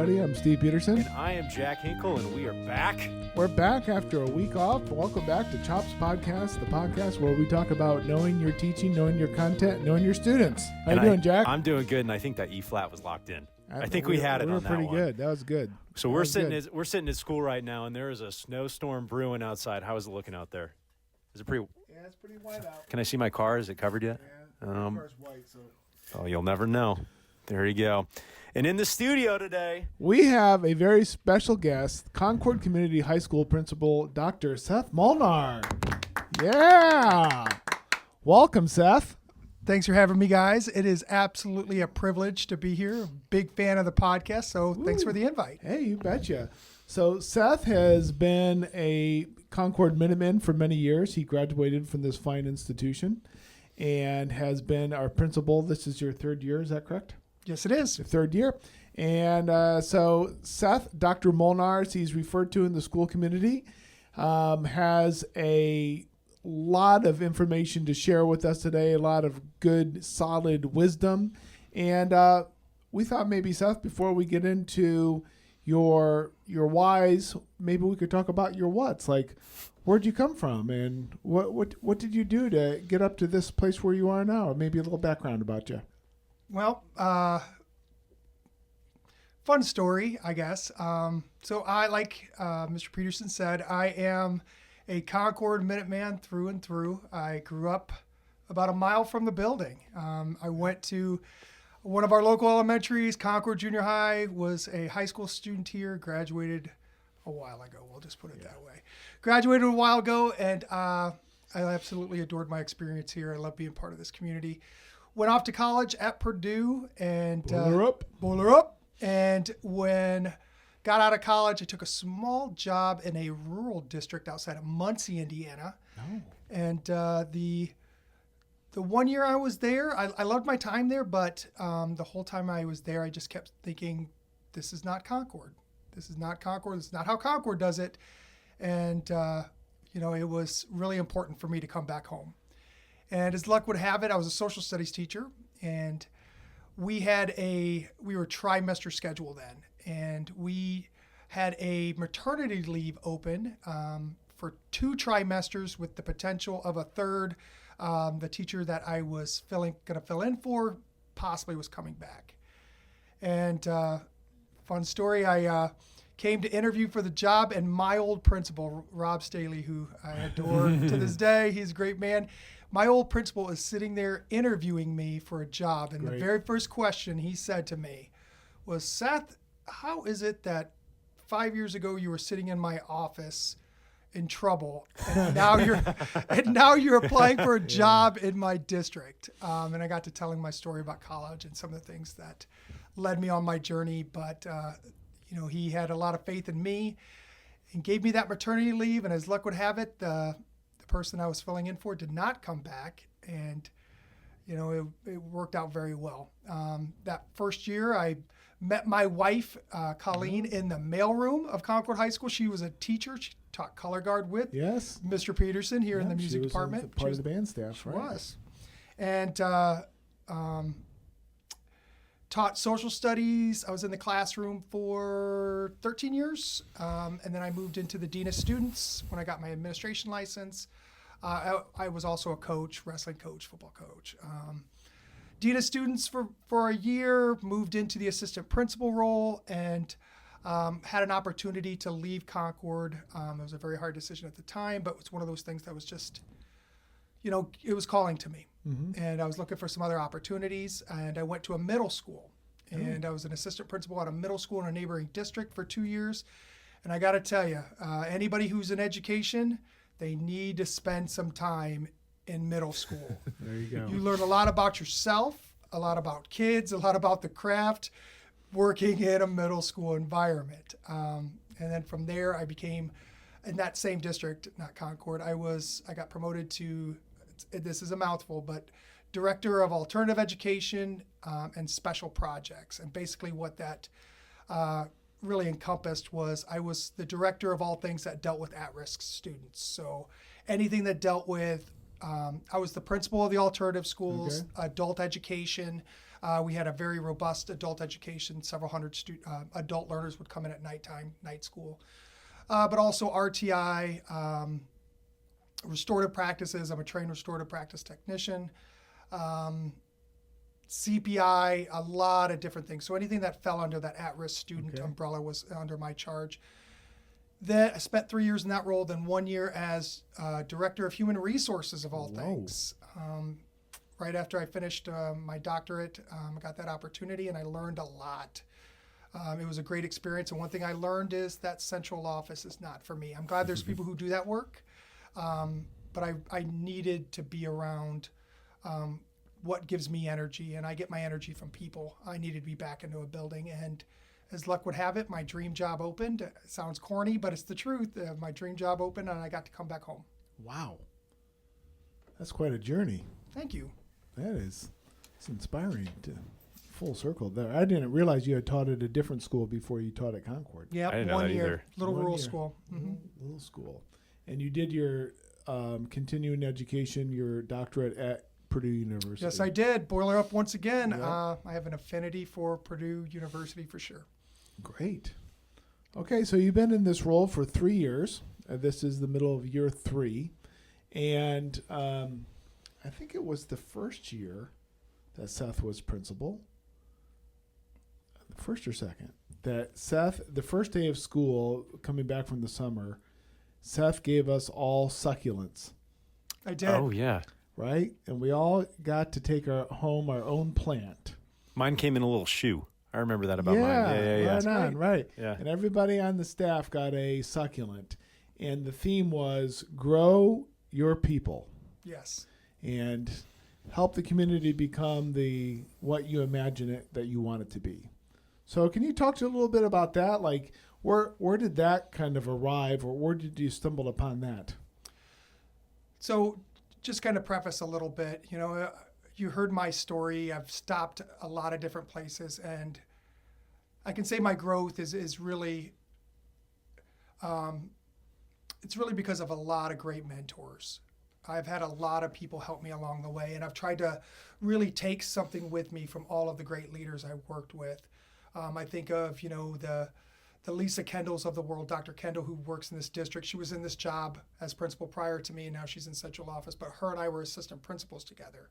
everybody. I'm Steve Peterson. And I am Jack Hinkle, and we are back. We're back after a week off. Welcome back to Chops Podcast, the podcast where we talk about knowing your teaching, knowing your content, knowing your students. How you doing, Jack? I'm doing good, and I think that E flat was locked in. I think we had it on that one. We were pretty good. That was good. So we're sitting at school right now, and there is a snowstorm brewing outside. How is it looking out there? Is it pretty? Yeah, it's pretty white out. Can I see my car? Is it covered yet? Yeah, my car's white, so. Oh, you'll never know. There you go. And in the studio today, we have a very special guest, Concord Community High School Principal, Dr. Seth Molnar. Yeah. Welcome, Seth. Thanks for having me, guys. It is absolutely a privilege to be here. Big fan of the podcast, so thanks for the invite. Hey, you betcha. So Seth has been a Concord Minuteman for many years. He graduated from this fine institution and has been our principal. This is your third year, is that correct? Yes, it is. Your third year. And so Seth, Dr. Molnar, as he's referred to in the school community, has a lot of information to share with us today, a lot of good, solid wisdom. And we thought maybe, Seth, before we get into your whys, maybe we could talk about your whats. Like, where'd you come from, and what did you do to get up to this place where you are now? Or maybe a little background about you. Well, fun story, I guess. So I, like Mr. Peterson said, I am a Concord Minuteman through and through. I grew up about a mile from the building. I went to one of our local elementaries, Concord Junior High, was a high school student here, graduated a while ago. We'll just put it that way. Graduated a while ago, and I absolutely adored my experience here. I love being part of this community. Went off to college at Purdue and Bowler up. And when got out of college, I took a small job in a rural district outside of Muncie, Indiana. Oh. And the 1 year I was there, I loved my time there, but the whole time I was there, I just kept thinking, this is not Concord. This is not Concord. This is not how Concord does it. And, it was really important for me to come back home. And as luck would have it, I was a social studies teacher, and we were trimester schedule then. And we had a maternity leave open for 2 trimesters with the potential of a third. The teacher that I was going to fill in for possibly was coming back. And fun story, I came to interview for the job, and my old principal, Rob Staley, who I adore to this day, he's a great man. My old principal is sitting there interviewing me for a job, and the very first question he said to me was, Seth, how is it that 5 years ago you were sitting in my office in trouble, and now you're applying for a job in my district? And I got to telling my story about college and some of the things that led me on my journey. But he had a lot of faith in me and gave me that maternity leave. And as luck would have it, the person I was filling in for did not come back, and it worked out very well. That first year, I met my wife, Colleen, in the mailroom of Concord High School. She was a teacher. She taught color guard with Mr. Peterson here in the music department. Part of the band staff, she right? Was. And taught social studies. I was in the classroom for 13 years. And then I moved into the Dean of Students when I got my administration license. I was also a coach, wrestling coach, football coach. Dean of Students for a year, moved into the assistant principal role, and had an opportunity to leave Concord. It was a very hard decision at the time, but it was one of those things that was just, it was calling to me. Mm-hmm. And I was looking for some other opportunities, and I went to a middle school. And I was an assistant principal at a middle school in a neighboring district for 2 years. And I got to tell you, anybody who's in education, they need to spend some time in middle school. There you go. You learn a lot about yourself, a lot about kids, a lot about the craft, working in a middle school environment. And then from there, I became, in that same district, not Concord, I got promoted to, this is a mouthful, but Director of Alternative Education and Special Projects. And basically what that really encompassed was I was the director of all things that dealt with at-risk students. So anything that dealt with, I was the principal of the alternative schools, adult education, We had a very robust adult education. Several hundred adult learners would come in at night school. But also RTI, restorative practices. I'm a trained restorative practice technician. CPI, a lot of different things. So anything that fell under that at-risk student umbrella was under my charge. Then I spent 3 years in that role, then 1 year as Director of Human Resources of all things. Right after I finished my doctorate, I got that opportunity and I learned a lot. It was a great experience, and one thing I learned is that central office is not for me. I'm glad there's people who do that work, but I needed to be around what gives me energy, and I get my energy from people. I needed to be back into a building, and as luck would have it, my dream job opened. It sounds corny, but it's the truth. My dream job opened, and I got to come back home. Wow. That's quite a journey. Thank you. It's inspiring. Full circle there. I didn't realize you had taught at a different school before you taught at Concord. Yeah, I didn't know 1 that year. either. Little 1 rural year. school. Mm-hmm. Little school. And you did your continuing education, your doctorate at Purdue University. Yes, I did. Boiler up once again. Yep. I have an affinity for Purdue University for sure. Great. Okay, so you've been in this role for 3 years. This is the middle of year 3. And I think it was the first year that Seth was principal. The first or second? That Seth, the first day of school, coming back from the summer, Seth gave us all succulents, I did. Oh, yeah. right? And we all got to take our own plant. Mine came in a little shoe. I remember that about mine. Yeah. Right on, right. Yeah. And everybody on the staff got a succulent. And the theme was grow your people Yes. and help the community become what you imagine it that you want it to be. So can you talk to a little bit about that? Like where did that kind of arrive, or where did you stumble upon that? So just kind of preface a little bit, you heard my story. I've stopped a lot of different places, and I can say my growth is really, it's really because of a lot of great mentors. I've had a lot of people help me along the way, and I've tried to really take something with me from all of the great leaders I worked with. I think of, the Lisa Kendalls of the world, Dr. Kendall, who works in this district. She was in this job as principal prior to me, and now she's in central office, but her and I were assistant principals together.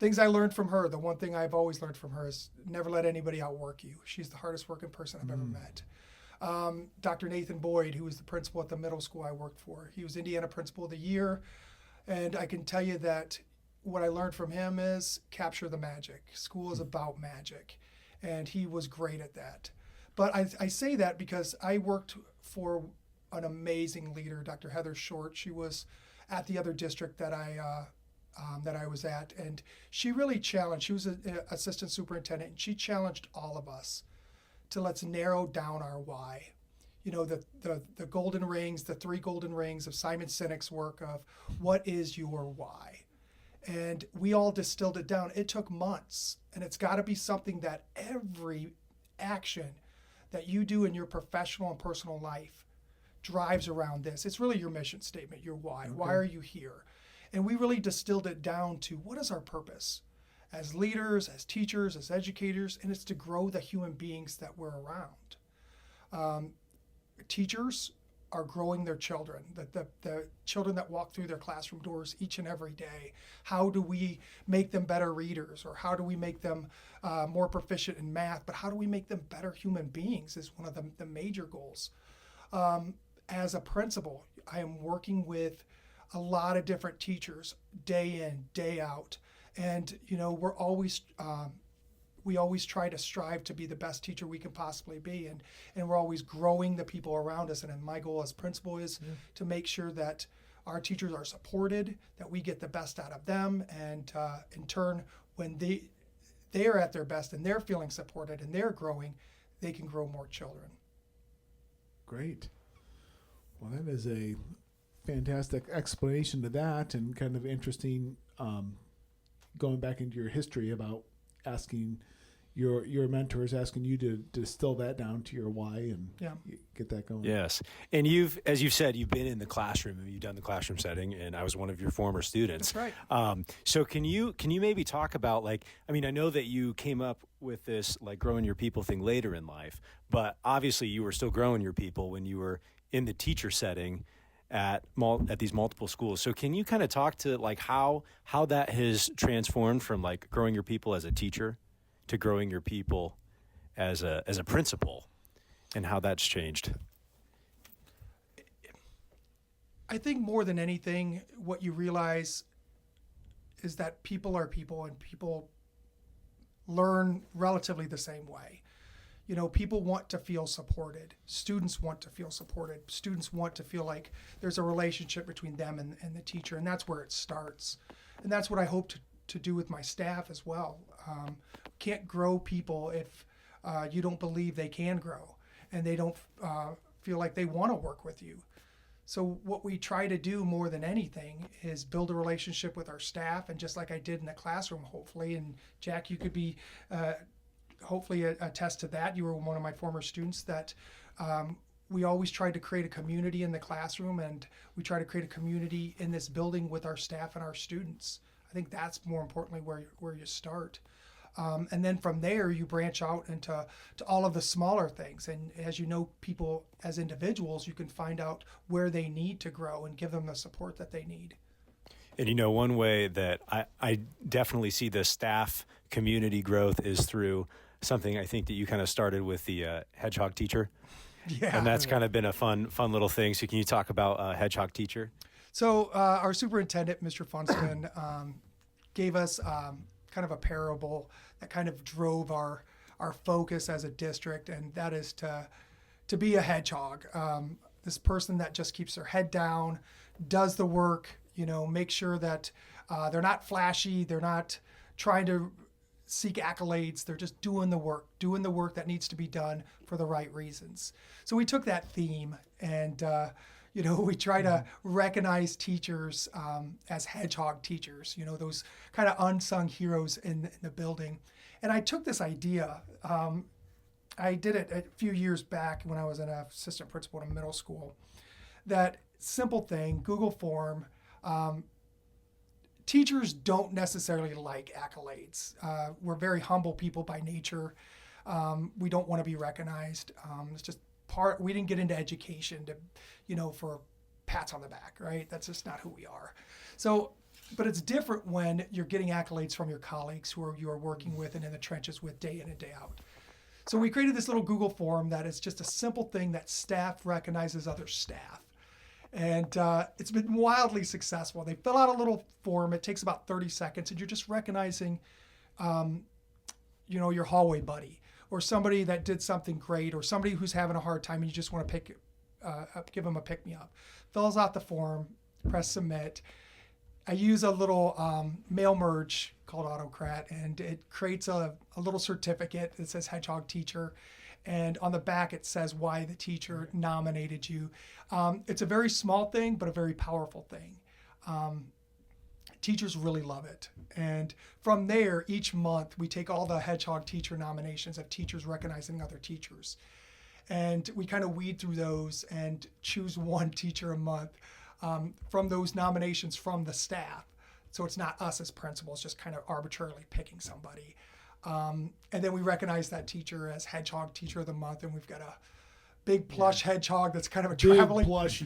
Things I learned from her, the one thing I've always learned from her is never let anybody outwork you. She's the hardest working person I've ever met. Dr. Nathan Boyd, who was the principal at the middle school I worked for. He was Indiana Principal of the Year, and I can tell you that what I learned from him is capture the magic. School is about magic, and he was great at that. But I say that because I worked for an amazing leader, Dr. Heather Short. She was at the other district that I was at, and she really challenged. She was an assistant superintendent, and she challenged all of us to let's narrow down our why. The golden rings, the 3 golden rings of Simon Sinek's work of what is your why? And we all distilled it down. It took months, and it's got to be something that every action that you do in your professional and personal life drives around this. It's really your mission statement, your why. Okay. Why are you here? And we really distilled it down to what is our purpose as leaders, as teachers, as educators, and it's to grow the human beings that we're around. Teachers are growing their children, the children that walk through their classroom doors each and every day. How do we make them better readers, or how do we make them more proficient in math, but how do we make them better human beings is one of the major goals. As a principal, I am working with a lot of different teachers day in, day out. And, we always try to strive to be the best teacher we can possibly be. And we're always growing the people around us. And my goal as principal is to make sure that our teachers are supported, that we get the best out of them. And in turn, when they are at their best and they're feeling supported and they're growing, they can grow more children. Great. Well, that is a fantastic explanation to that, and kind of interesting going back into your history about asking, your mentor is asking you to distill that down to your why and Yeah. get that going. Yes. And as you've said, you've been in the classroom and you've done the classroom setting, and I was one of your former students. That's right. So can you maybe talk about, like, I mean, I know that you came up with this, like, growing your people thing later in life, but obviously you were still growing your people when you were in the teacher setting at these multiple schools. So can you kind of talk to, like, how that has transformed from, like, growing your people as a teacher to growing your people as a principal, and how that's changed? I think more than anything, what you realize is that people are people, and people learn relatively the same way. You know, people want to feel supported. Students want to feel supported. Students want to feel like there's a relationship between them and the teacher, and that's where it starts. And that's what I hope to do with my staff as well. Can't grow people if you don't believe they can grow, and they don't feel like they want to work with you. So what we try to do more than anything is build a relationship with our staff, and just like I did in the classroom, hopefully, and Jack, you could be hopefully attest to that. You were one of my former students, that we always tried to create a community in the classroom, and we try to create a community in this building with our staff and our students. I think that's more importantly where you start. And then from there, you branch out into all of the smaller things. And as you know, people as individuals, you can find out where they need to grow and give them the support that they need. And, you know, one way that I definitely see the staff community growth is through something I think that you kind of started with the hedgehog teacher. Yeah. And that's kind of been a fun little thing. So can you talk about hedgehog teacher? So our superintendent, Mr. Funston, gave us kind of a parable that kind of drove our focus as a district, and that is to be a hedgehog. This person that just keeps their head down, does the work, you know, make sure that they're not flashy, they're not trying to seek accolades, they're just doing the work that needs to be done for the right reasons. So we took that theme, and you know, we try to recognize teachers as hedgehog teachers, you know, those kind of unsung heroes in the building. And I took this idea, I did it a few years back when I was an assistant principal in a middle school. That simple thing, Google form. Teachers don't necessarily like accolades. We're very humble people by nature. We don't want to be recognized. It's just we didn't get into education to, you know, for pats on the back, right? That's just not who we are. So, but it's different when you're getting accolades from your colleagues who you are working with and in the trenches with day in and day out. So we created this little Google form that is just a simple thing that staff recognizes other staff. And it's been wildly successful. They fill out a little form. It takes about 30 seconds, and you're just recognizing, you know, your hallway buddy, or somebody that did something great, or somebody who's having a hard time and you just want to give them a pick-me-up. Fills out the form, press submit. I use a little mail merge called Autocrat, and it creates a little certificate that says Hedgehog Teacher. And on the back, it says why the teacher nominated you. It's a very small thing, but a very powerful thing. Teachers really love it. And from there, each month, we take all the Hedgehog Teacher nominations of teachers recognizing other teachers. And we kind of weed through those and choose one teacher a month from those nominations from the staff. So it's not us as principals just kind of arbitrarily picking somebody. And then we recognize that teacher as Hedgehog Teacher of the Month, and we've got a big plush hedgehog that's kind of a traveling plush.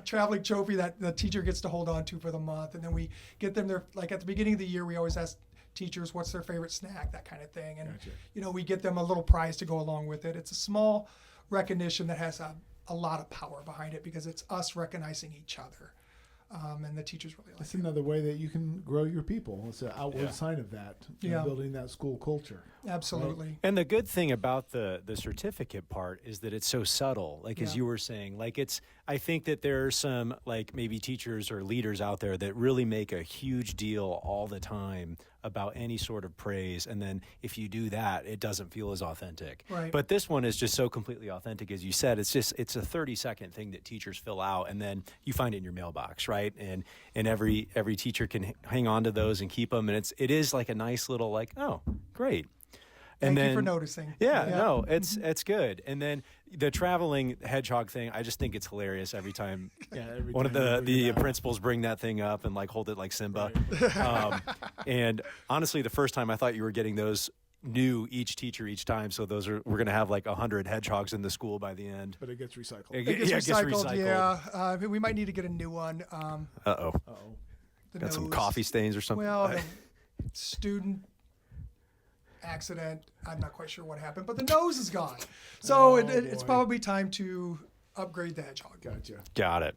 Traveling trophy that the teacher gets to hold on to for the month. And then we get them their, like at the beginning of the year, we always ask teachers what's their favorite snack, that kind of thing. And you know, we get them a little prize to go along with it. It's a small recognition that has a lot of power behind it, because it's us recognizing each other. And the teachers really like That's it. another way that you can grow your people. It's an outward sign of that, building that school culture. Absolutely. Right? And the good thing about the certificate part is that it's so subtle. Like, as you were saying, like, I think that there are some, like, maybe teachers or leaders out there that really make a huge deal all the time about any sort of praise. And then if you do that, it doesn't feel as authentic. Right. But this one is just so completely authentic, as you said. It's a 30-second thing that teachers fill out, and then you find it in your mailbox, right? And every teacher can hang on to those and keep them. And it is like a nice little, like, oh, great. And Thank then, you for noticing. Yeah, no, it's good. And then the traveling hedgehog thing, I just think it's hilarious every time. Every One time of you the bring it up. principals bring that thing up and like hold it like Simba. And honestly, the first time I thought you were getting those new each teacher each time. So we're going to have like 100 hedgehogs in the school by the end. But it gets recycled. It gets recycled. Yeah, we might need to get a new one. Uh-oh. The Got some nose. coffee stains or something. Well, the student accident. I'm not quite sure what happened, but the nose is gone. So it's boy. probably time to upgrade the hedgehog. Gotcha. Got it.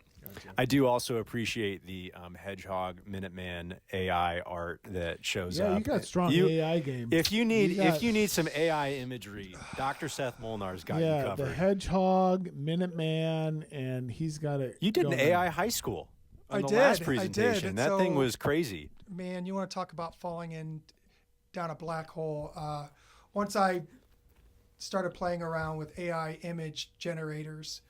I do also appreciate the Hedgehog Minuteman AI art that shows up. Yeah, you got strong AI game. If you need some AI imagery, Dr. Seth Molnar's got you covered. The Hedgehog, Minuteman, and he's got it. You did an going. AI high school. On I the did. last I presentation. did. That So- thing was crazy. Man, you want to talk about falling down a black hole. Once I started playing around with AI image generators,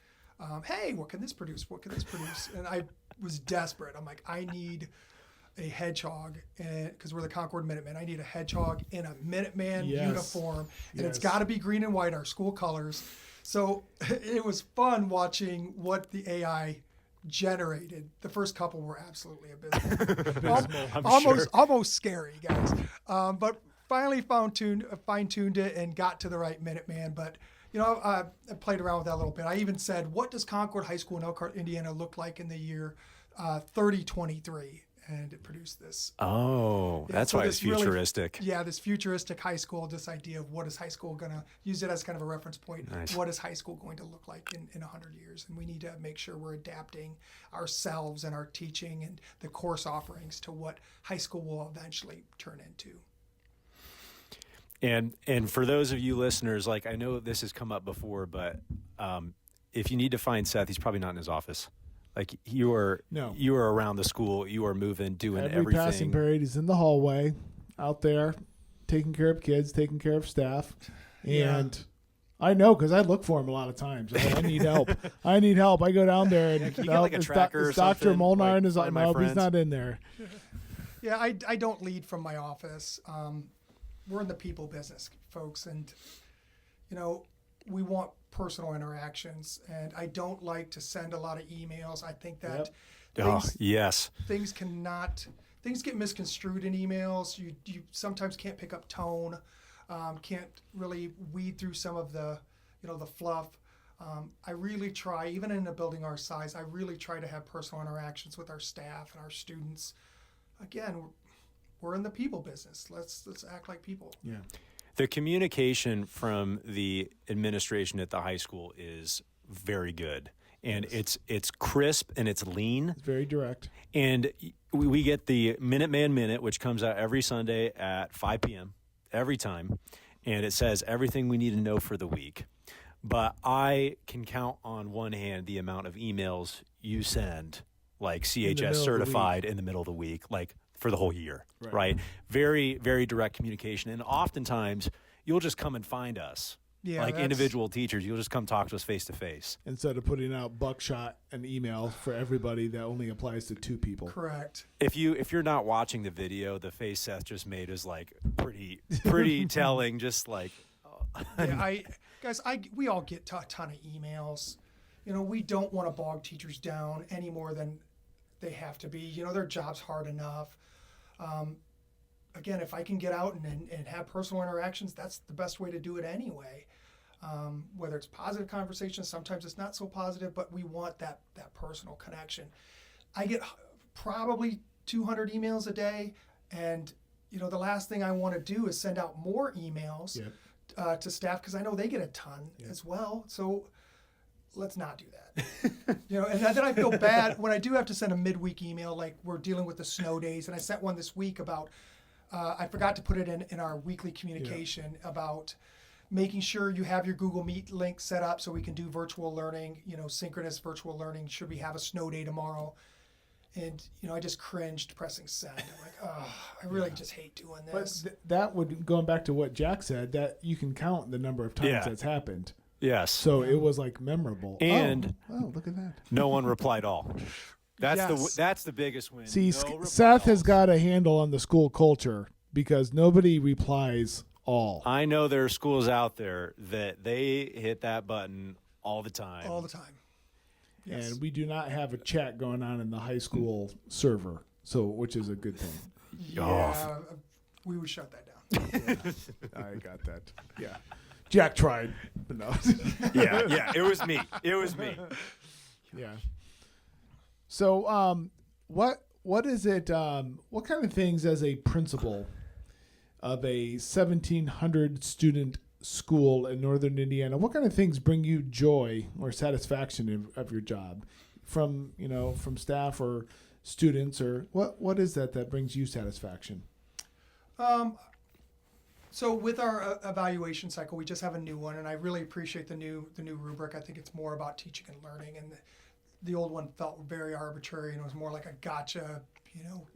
hey, what can this produce? What can this produce? And I was desperate. I'm like, I need a hedgehog, because we're the Concord Minutemen. I need a hedgehog in a Minuteman uniform, and it's got to be green and white, our school colors. So it was fun watching what the AI generated. The first couple were absolutely abysmal. Almost scary, guys. But finally fine-tuned it and got to the right Minuteman. But I played around with that a little bit. I even said, what does Concord High School in Elkhart, Indiana look like in the year 3023? And it produced this. Oh, that's why it's futuristic. This futuristic high school, this idea of what is high school going to, use it as kind of a reference point. Nice. What is high school going to look like in 100 years? And we need to make sure we're adapting ourselves and our teaching and the course offerings to what high school will eventually turn into. And for those of you listeners, like, I know this has come up before, but if you need to find Seth, he's probably not in his office. Like, you are around the school, you are moving, doing Every everything. passing period, he's in the hallway, out there, taking care of kids, taking care of staff, and I know because I look for him a lot of times. I need help. I go down there and can you get like a tracker or Dr. something? Molnar Like, and his find my nope, he's friends? not in there. Yeah, I don't lead from my office. We're in the people business, folks, and we want personal interactions, and I don't like to send a lot of emails. I think that things get misconstrued in emails. You sometimes can't pick up tone, can't really weed through some of the the fluff. I really try, even in a building our size, I really try to have personal interactions with our staff and our students. Again, we're in the people business. Let's act like people. Yeah. The communication from the administration at the high school is very good, and it's crisp and it's lean. It's very direct. And we get the Minuteman Minute, which comes out every Sunday at 5 p.m. every time, and it says everything we need to know for the week. But I can count on one hand the amount of emails you send, like CHS certified in the middle of the week, like for the whole year, right? Very, very direct communication. And oftentimes you'll just come and find us. Yeah, like individual teachers, you'll just come talk to us face to face. Instead of putting out buckshot and email for everybody that only applies to 2 people. Correct. If you're not watching the video, the face Seth just made is like pretty telling. Just like, we all get a ton of emails. We don't want to bog teachers down any more than they have to be. Their job's hard enough. Again, if I can get out and have personal interactions, that's the best way to do it anyway. Whether it's positive conversations, sometimes it's not so positive, but we want that personal connection. I get probably 200 emails a day, and the last thing I want to do is send out more emails to staff, because I know they get a ton as well. So let's not do that. And then I feel bad when I do have to send a midweek email, like we're dealing with the snow days, and I sent one this week about I forgot to put it in our weekly communication about making sure you have your Google Meet link set up so we can do virtual learning, synchronous virtual learning, should we have a snow day tomorrow. And, I just cringed pressing send. I'm like, oh, I really just hate doing this. But that would, going back to what Jack said, that you can count the number of times that's happened. Yes. So it was like memorable. And look at that. No one replied all. That's the biggest win. See, Seth has got a handle on the school culture because nobody replies all. I know there are schools out there that they hit that button all the time. All the time. Yes. And we do not have a chat going on in the high school server, which is a good thing. Yeah, we would shut that down. I got that. Yeah. Jack tried, but no. Yeah, it was me. It was me. Yeah. So, what is it? What kind of things, as a principal of a 1,700 student school in northern Indiana, what kind of things bring you joy or satisfaction of your job, from staff or students, or what is that brings you satisfaction? So with our evaluation cycle, we just have a new one, and I really appreciate the new rubric. I think it's more about teaching and learning, and the old one felt very arbitrary, and it was more like a gotcha,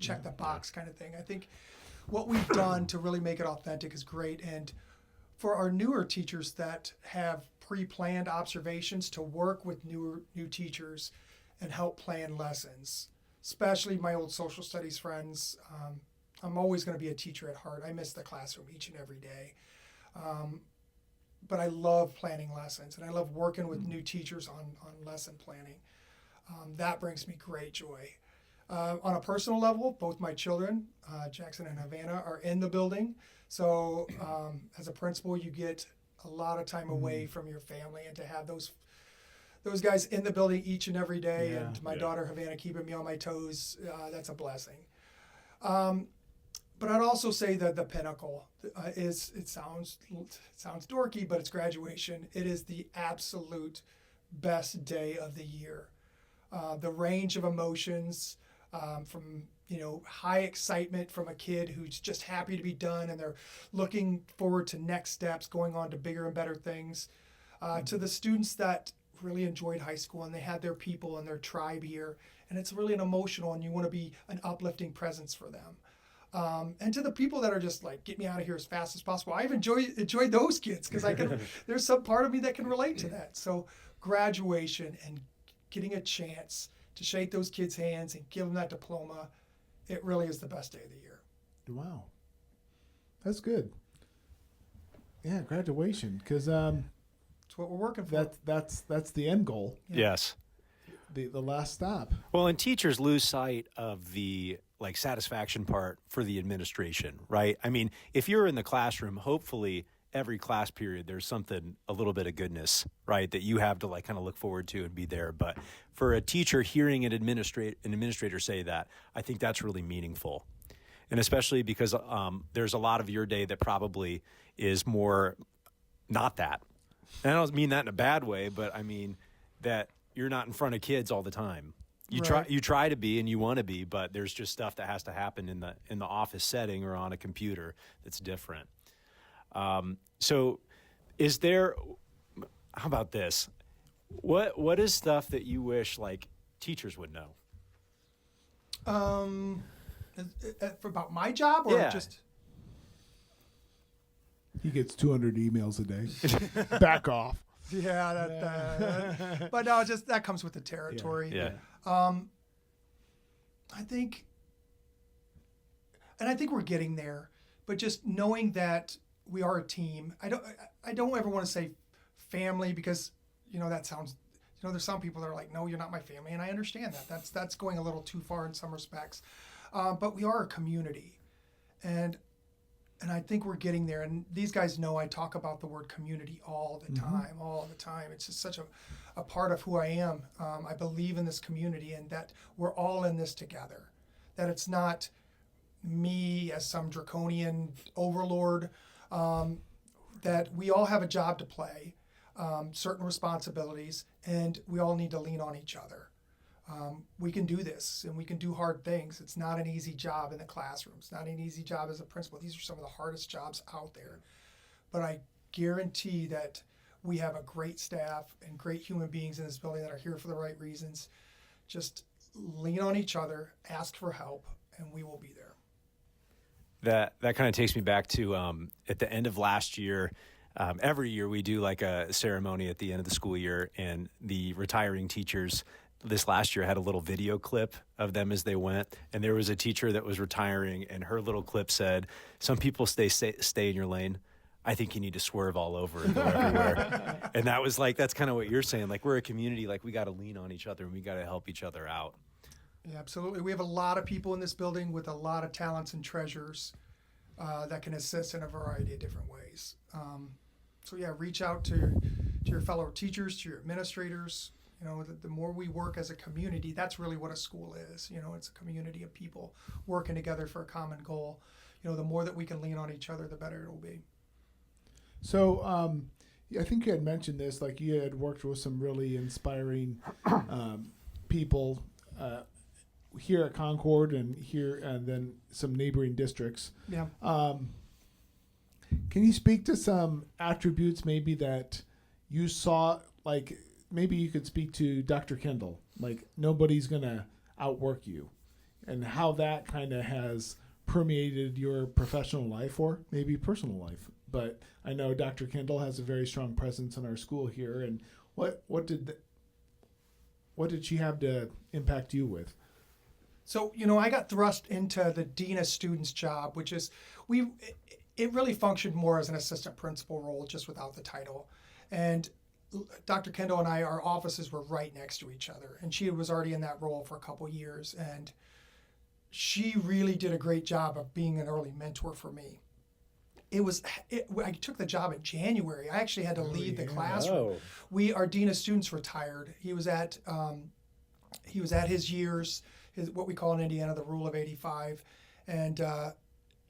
check the box kind of thing. I think what we've done to really make it authentic is great, and for our newer teachers that have pre-planned observations, to work with new teachers and help plan lessons, especially my old social studies friends. I'm always going to be a teacher at heart. I miss the classroom each and every day. But I love planning lessons, and I love working with new teachers on lesson planning. That brings me great joy. On a personal level, both my children, Jackson and Havana, are in the building. So as a principal, you get a lot of time away from your family, and to have those guys in the building each and every day, and my daughter Havana keeping me on my toes, that's a blessing. But I'd also say that the pinnacle is, it sounds dorky, but it's graduation. It is the absolute best day of the year. The range of emotions, from high excitement from a kid who's just happy to be done and they're looking forward to next steps, going on to bigger and better things, to the students that really enjoyed high school and they had their people and their tribe here, and it's really an emotional, and you want to be an uplifting presence for them. And to the people that are just like, get me out of here as fast as possible. I've enjoyed those kids, because there's some part of me that can relate to that. So graduation and getting a chance to shake those kids' hands and give them that diploma, it really is the best day of the year. Wow. That's good. Yeah, graduation, because it's what we're working for. That's the end goal. Yeah. Yes. The last stop. Well, and teachers lose sight of the satisfaction part for the administration, right? I mean, if you're in the classroom, hopefully every class period there's something, a little bit of goodness, right, that you have to kind of look forward to and be there. But for a teacher, hearing an administrator say that, I think that's really meaningful. And especially because there's a lot of your day that probably is more not that. And I don't mean that in a bad way, but I mean that you're not in front of kids all the time. You try to be, and you want to be, but there's just stuff that has to happen in the office setting or on a computer that's different. So is there, how about this? What is stuff that you wish teachers would know? About my job, or just? He gets 200 emails a day. Back off. Yeah, but no, just that comes with the territory. Yeah. I think we're getting there, but just knowing that we are a team. I don't ever want to say family, because that sounds, there's some people that are like, no, you're not my family, and I understand that. That's going a little too far in some respects. But we are a community, and I think we're getting there. And these guys know I talk about the word community all the time. It's just such a part of who I am. I believe in this community, and that we're all in this together. That it's not me as some draconian overlord. That we all have a job to play, certain responsibilities, and we all need to lean on each other. We can do this, and we can do hard things. It's not an easy job in the classroom. It's not an easy job as a principal. These are some of the hardest jobs out there. But I guarantee that we have a great staff and great human beings in this building that are here for the right reasons. Just lean on each other, ask for help, and we will be there. That kind of takes me back to at the end of last year. Every year we do a ceremony at the end of the school year, and the retiring teachers this last year had a little video clip of them as they went, and there was a teacher that was retiring, and her little clip said, "Some people stay in your lane, I think you need to swerve all over and go everywhere. And that's kind of what you're saying. Like, we're a community, like, we got to lean on each other and we got to help each other out. Yeah, absolutely. We have a lot of people in this building with a lot of talents and treasures that can assist in a variety of different ways. So yeah, reach out to your fellow teachers, to your administrators. You know, the more we work as a community, that's really what a school is. You know, it's a community of people working together for a common goal. You know, the more that we can lean on each other, the better it'll be. So I think you had mentioned this, like you had worked with some really inspiring people here at Concord and then some neighboring districts. Yeah. Can you speak to some attributes maybe that you saw, like maybe you could speak to Dr. Kendall, like nobody's going to outwork you, and how that kind of has permeated your professional life or maybe personal life? But I know Dr. Kendall has a very strong presence in our school here, and what did she have to impact you with? So, you know, I got thrust into the Dean of Students job, which is, it really functioned more as an assistant principal role, just without the title. And Dr. Kendall and I, our offices were right next to each other, and she was already in that role for a couple years. And she really did a great job of being an early mentor for me. I took the job in January. I actually had to leave the classroom. Our Dean of Students retired. He was at his years, what we call in Indiana the Rule of 85, and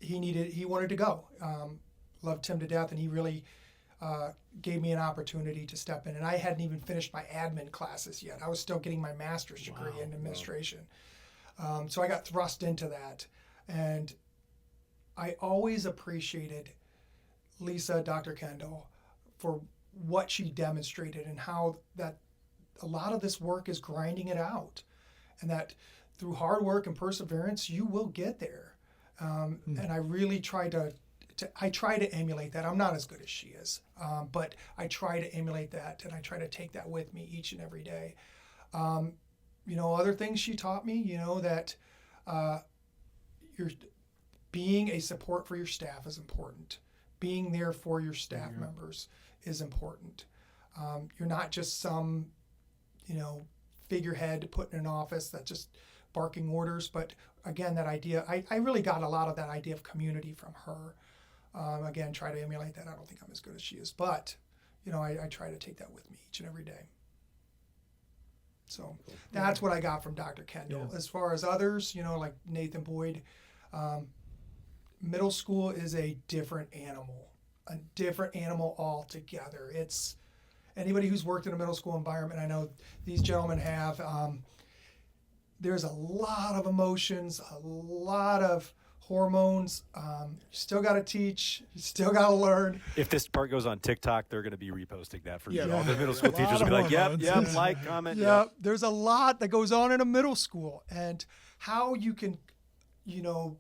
he wanted to go. Loved him to death, and he really gave me an opportunity to step in. And I hadn't even finished my admin classes yet. I was still getting my master's degree in administration. So I got thrust into that, and I always appreciated Lisa, Dr. Kendall, for what she demonstrated and how that a lot of this work is grinding it out, and that through hard work and perseverance, you will get there. And I really try to emulate that. I'm not as good as she is, but I try to emulate that, and I try to take that with me each and every day. You know, other things she taught me, you know, that you're being a support for your staff is important. Being there for your staff members is important. You're not just some, you know, figurehead put in an office that's just barking orders. But again, that idea, I really got a lot of that idea of community from her. Again, try to emulate that. I don't think I'm as good as she is, but, you know, I try to take that with me each and every day. So that's what I got from Dr. Kendall. Yeah. As far as others, you know, like Nathan Boyd, middle school is a different animal altogether. It's anybody who's worked in a middle school environment, I know these gentlemen have, there's a lot of emotions, a lot of hormones. You still got to teach. You still got to learn. If this part goes on TikTok, they're going to be reposting that for you. All the middle school teachers will be like, yep, like, comment. Yeah, there's a lot that goes on in a middle school, and how you can, you know,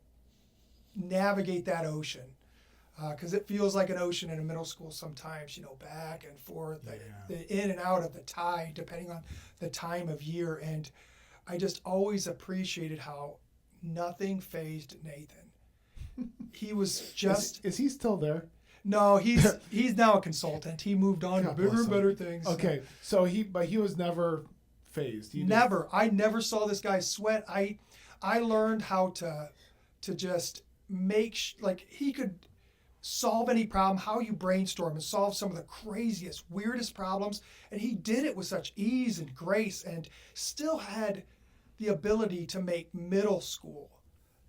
navigate that ocean. Because it feels like an ocean in a middle school sometimes, you know, back and forth, the in and out of the tide, depending on the time of year. And I just always appreciated how nothing fazed Nathan. He was just... Is he still there? No, he's now a consultant. He moved on to bigger and better things. Okay, so he was never fazed. Never. I never saw this guy sweat. I learned how to just make... like, he could solve any problem, how you brainstorm and solve some of the craziest, weirdest problems. And he did it with such ease and grace, and still had the ability to make middle school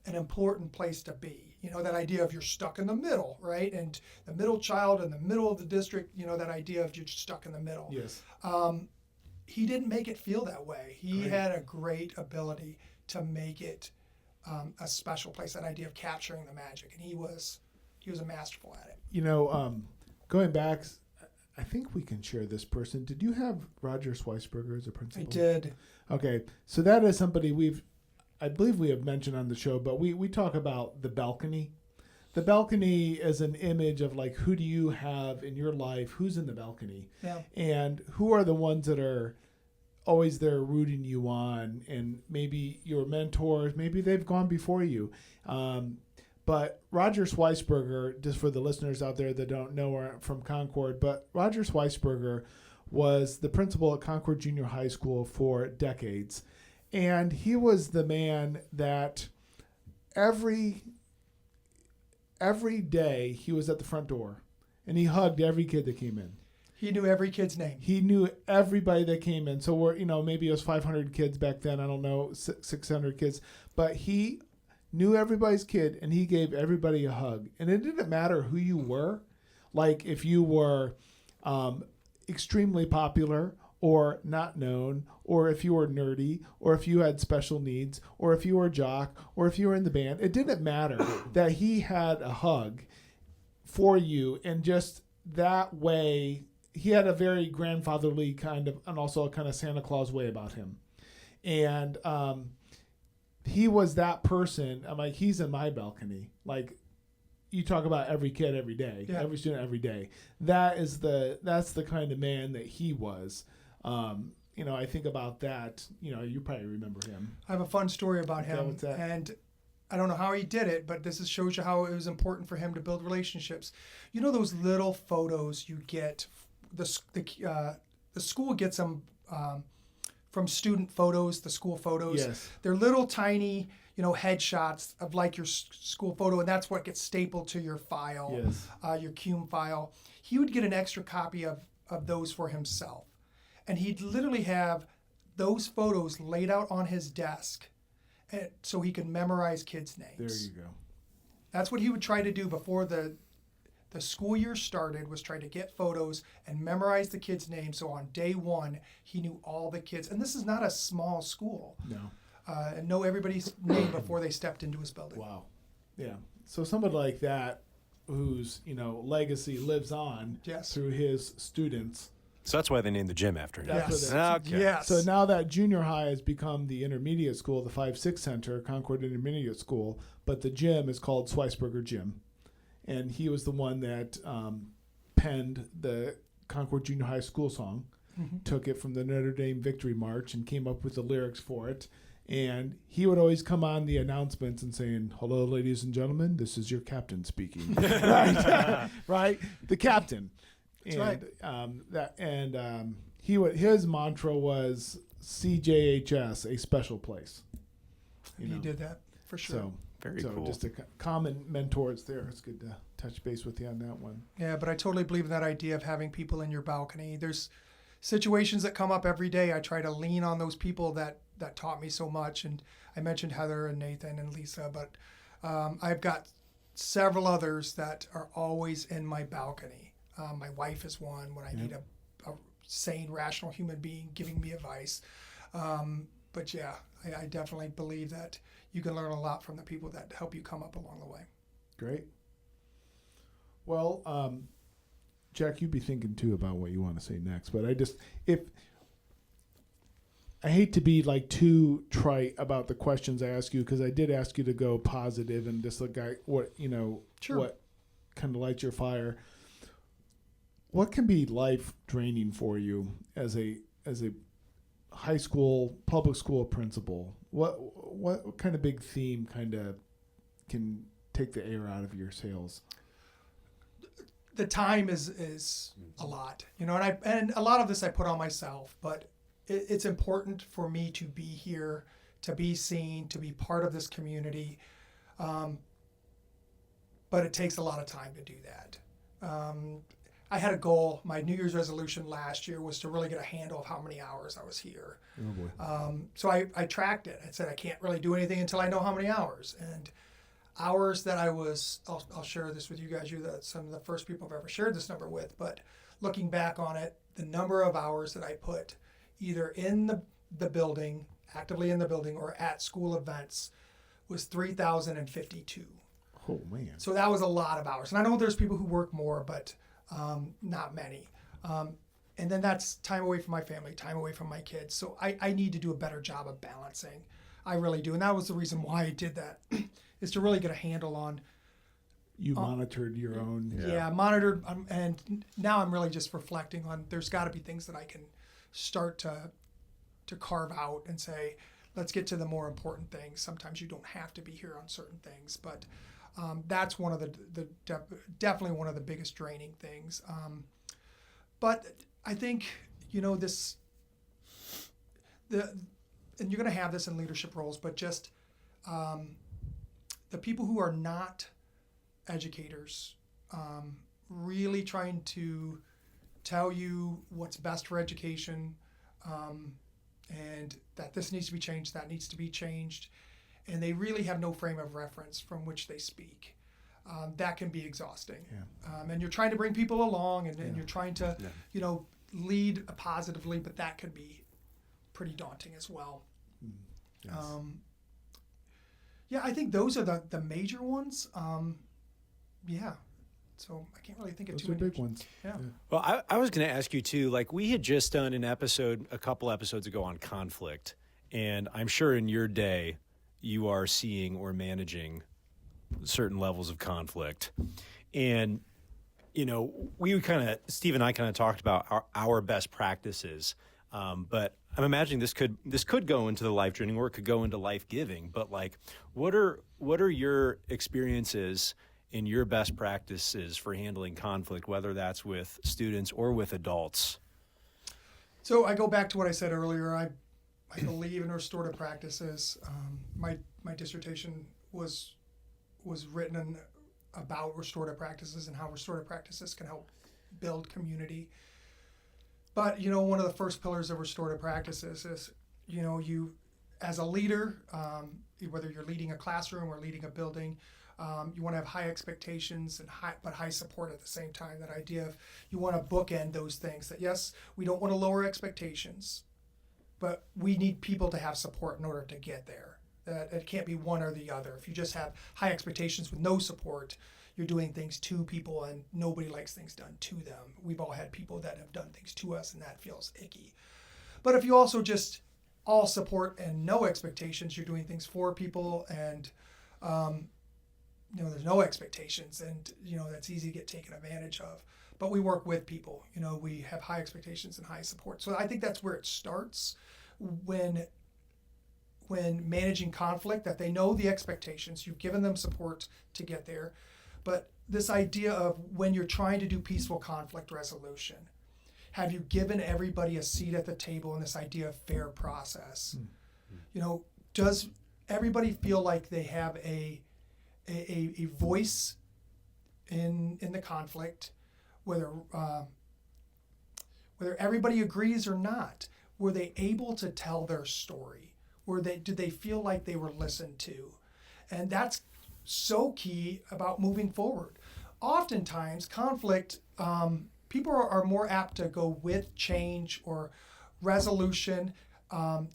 an important place to be. You know, that idea of you're stuck in the middle, right? And the middle child in the middle of the district, you know, that idea of you're stuck in the middle. Yes. He didn't make it feel that way. He had a great ability to make it a special place, that idea of capturing the magic. And he was a masterful at it. You know, going back, I think we can share this person. Did you have Roger Sweisberger as a principal? I did. Okay, so that is somebody I believe we have mentioned on the show, but we talk about the balcony. The balcony is an image of, like, who do you have in your life? Who's in the balcony? Yeah. And who are the ones that are always there rooting you on, and maybe your mentors, maybe they've gone before you. But Roger Sweisberger, just for the listeners out there that don't know or aren't from Concord, but Roger Sweisberger was the principal at Concord Junior High School for decades. And he was the man that every day he was at the front door and he hugged every kid that came in. He knew every kid's name. He knew everybody that came in. So maybe it was 500 kids back then. I don't know, 600 kids. But he knew everybody's kid, and he gave everybody a hug. And it didn't matter who you were. Like if you were extremely popular or not known, or if you were nerdy, or if you had special needs, or if you were a jock, or if you were in the band. It didn't matter that he had a hug for you. And just that way, he had a very grandfatherly kind of, and also a kind of Santa Claus way about him. And he was that person. I'm like, he's in my balcony. Like, you talk about every kid every day, every student every day. That's the kind of man that he was. I think about that. You probably remember him. I have a fun story about him, and I don't know how he did it, but this shows you how it was important for him to build relationships. You know those little photos you get. The school gets them from student photos, the school photos. Yes. They're little tiny, headshots of like your school photo, and that's what gets stapled to your file, your CUME file. He would get an extra copy of those for himself. And he'd literally have those photos laid out on his desk so he could memorize kids' names. There you go. That's what he would try to do before the school year started, was try to get photos and memorize the kids' names. So on day one, he knew all the kids. And this is not a small school. No. And know everybody's name before they stepped into his building. Wow. Yeah. So somebody like that, whose legacy lives on through his students. So that's why they named the gym after him. Yes. Okay. Yes. So now that junior high has become the intermediate school, the 5-6 Center, Concord Intermediate School, but the gym is called Sweisberger Gym. And he was the one that penned the Concord Junior High School song, took it from the Notre Dame Victory March and came up with the lyrics for it. And he would always come on the announcements and saying, "Hello, ladies and gentlemen, this is your captain speaking." Right? Right? The captain. That's right. His mantra was CJHS, a special place. He did that for sure. So, Very cool. Just a common mentors there. It's good to touch base with you on that one. Yeah, but I totally believe in that idea of having people in your balcony. There's situations that come up every day. I try to lean on those people that taught me so much. And I mentioned Heather and Nathan and Lisa, but I've got several others that are always in my balcony. My wife is one when I need a sane, rational human being giving me advice. But yeah, I definitely believe that you can learn a lot from the people that help you come up along the way. Great. Well, Jack, you'd be thinking too about what you want to say next, but I hate to be like too trite about the questions I ask you, because I did ask you to go positive and just look at what kind of lights your fire. What can be life draining for you as a high school, public school principal? What kind of big theme kind of can take the air out of your sails? The time is a lot, and a lot of this I put on myself, but it's important for me to be here, to be seen, to be part of this community. But it takes a lot of time to do that. I had a goal. My New Year's resolution last year was to really get a handle of how many hours I was here. Oh boy. So I tracked it. I said I can't really do anything until I know how many hours. And hours that I'll share this with you guys. You're some of the first people I've ever shared this number with. But looking back on it, the number of hours that I put either in the building, actively in the building, or at school events was 3,052. Oh man. So that was a lot of hours. And I know there's people who work more, but not many. And then that's time away from my family, time away from my kids. So I need to do a better job of balancing. I really do. And that was the reason why I did that, is to really get a handle on. You monitored your own. Yeah, monitored. And now I'm really just reflecting on, there's got to be things that I can start to carve out and say, let's get to the more important things. Sometimes you don't have to be here on certain things, but That's one of definitely one of the biggest draining things. But I think, and you're going to have this in leadership roles, but just the people who are not educators, really trying to tell you what's best for education, and that this needs to be changed, that needs to be changed, and they really have no frame of reference from which they speak. That can be exhausting. Yeah. And you're trying to bring people along, and you're trying to, lead positively, but that can be pretty daunting as well. Yes. I think those are the major ones. So I can't really think of those too many big ones. Yeah. Well, I was going to ask you too, like we had just done an episode a couple episodes ago on conflict, and I'm sure in your day you are seeing or managing certain levels of conflict. And Steve and I kind of talked about our best practices, but I'm imagining this could go into the life training, or it could go into life giving. But like, what are your experiences in your best practices for handling conflict, whether that's with students or with adults? So I go back to what I said earlier. I believe in restorative practices. My dissertation was written about restorative practices and how restorative practices can help build community. But one of the first pillars of restorative practices is you as a leader, whether you're leading a classroom or leading a building, you want to have high expectations and high support at the same time. That idea of you want to bookend those things. That yes, we don't want to lower expectations, but we need people to have support in order to get there. That it can't be one or the other. If you just have high expectations with no support, you're doing things to people, and nobody likes things done to them. We've all had people that have done things to us, and that feels icky. But if you also just all support and no expectations, you're doing things for people, and there's no expectations, and that's easy to get taken advantage of. But we work with people. We have high expectations and high support. So I think that's where it starts when managing conflict, that they know the expectations, you've given them support to get there. But this idea of when you're trying to do peaceful conflict resolution, have you given everybody a seat at the table in this idea of fair process? Mm-hmm. Does everybody feel like they have a voice in the conflict, whether everybody agrees or not? Were they able to tell their story? Did they feel like they were listened to? And that's so key about moving forward. Oftentimes, conflict, people are more apt to go with change or resolution,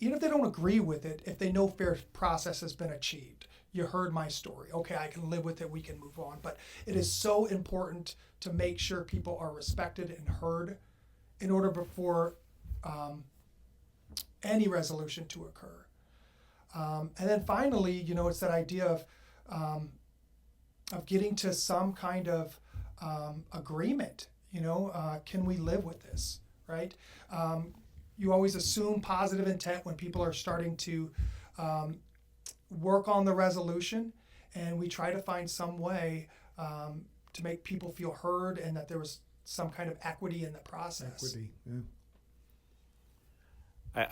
even if they don't agree with it, if they know fair process has been achieved. You heard my story. Okay, I can live with it. We can move on. But it is so important to make sure people are respected and heard in order before any resolution to occur. And then finally, it's that idea of getting to some kind of agreement. Can we live with this, right? You always assume positive intent when people are starting to work on the resolution, and we try to find some way to make people feel heard and that there was some kind of equity in the process. Equity, yeah.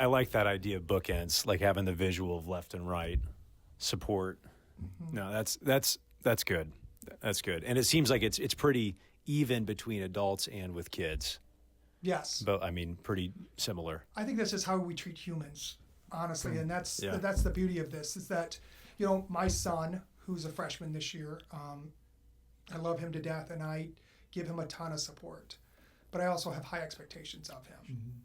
I like that idea of bookends, like having the visual of left and right support. Mm-hmm. No, that's good. That's good. And it seems like it's pretty even between adults and with kids. Yes. But pretty similar. I think that's just how we treat humans, honestly. And that's the beauty of this, is that, my son, who's a freshman this year, I love him to death, and I give him a ton of support. But I also have high expectations of him. Mm-hmm.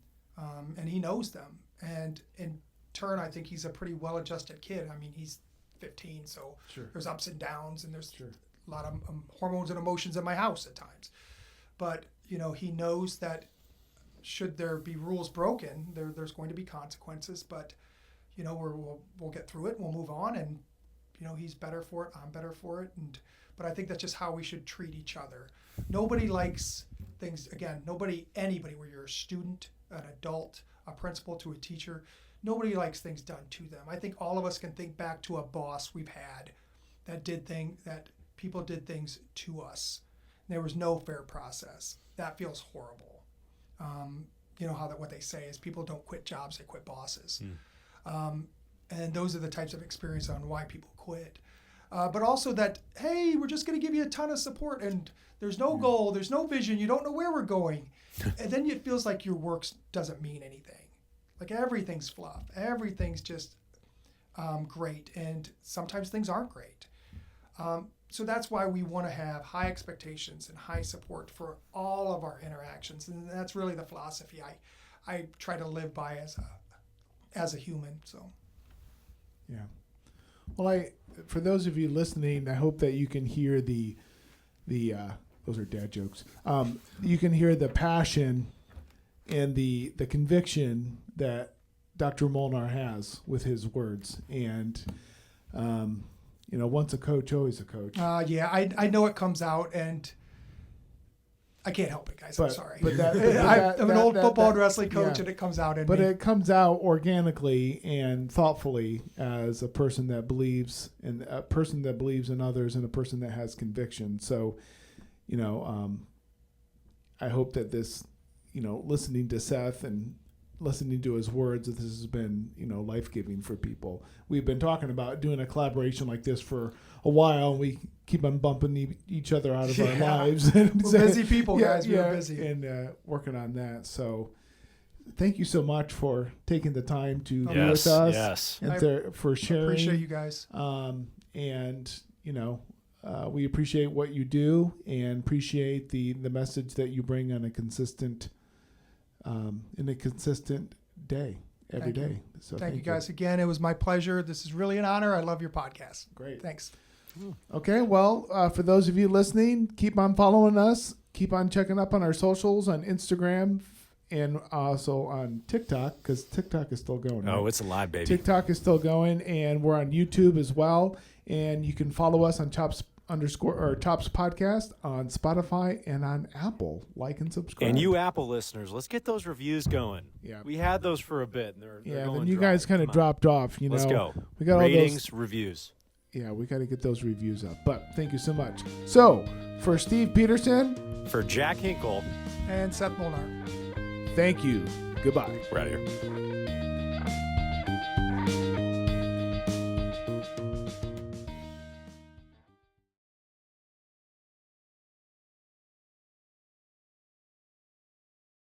And he knows them. And in turn, I think he's a pretty well-adjusted kid. He's 15, so sure. There's ups and downs, and there's a lot of hormones and emotions in my house at times. But, he knows that should there be rules broken, there's going to be consequences. But, we'll get through it, and we'll move on. And, he's better for it, I'm better for it. But I think that's just how we should treat each other. Nobody likes things, anybody, where you're a student, an adult, a principal to a teacher, nobody likes things done to them. I think all of us can think back to a boss we've had that did things that people did things to us. There was no fair process. That feels horrible. You know what they say is people don't quit jobs, they quit bosses. And those are the types of experience on why people quit. But also that, hey, we're just going to give you a ton of support and there's no goal, there's no vision, you don't know where we're going. And then it feels like your work doesn't mean anything. Like everything's fluff, everything's just great. And sometimes things aren't great. So that's why we want to have high expectations and high support for all of our interactions. And that's really the philosophy I try to live by as a human. So. Yeah. Well, for those of you listening, I hope that you can hear the those are dad jokes. You can hear the passion and the conviction that Dr. Molnar has with his words. And, once a coach, always a coach. Yeah, I know it comes out, and I can't help it, guys. I'm sorry. But I'm an old football and wrestling coach, and it comes out in me. But it comes out organically and thoughtfully as a person that believes, and a person that believes in others, and a person that has conviction. So, I hope that this, listening to Seth and listening to his words, that this has been, life-giving for people. We've been talking about doing a collaboration like this for a while, and we keep on bumping each other out of our lives. We're busy people, guys. We're busy. And working on that. So thank you so much for taking the time to be Yes, with us. yes. And for sharing. I appreciate you guys. We appreciate what you do and appreciate the message that you bring on a consistent day, every day. So thank you guys again. It was my pleasure. This is really an honor. I love your podcast. Great. Thanks. Okay. Well, for those of you listening, keep on following us. Keep on checking up on our socials on Instagram and also on TikTok, because TikTok is still going. Oh, right? it's alive, baby. TikTok is still going, and we're on YouTube as well. And you can follow us on Chops Podcast on Spotify and on Apple. Like and subscribe. And you Apple listeners, let's get those reviews going. Yeah. We had those for a bit. And they're going then you dry. guys kind of Come on. dropped off. Let's go. We got ratings, all those reviews. Yeah, we got to get those reviews up. But thank you so much. So, for Steve Peterson, For Jack Hinkle, And Seth Molnar. thank you. Goodbye. we're out of here.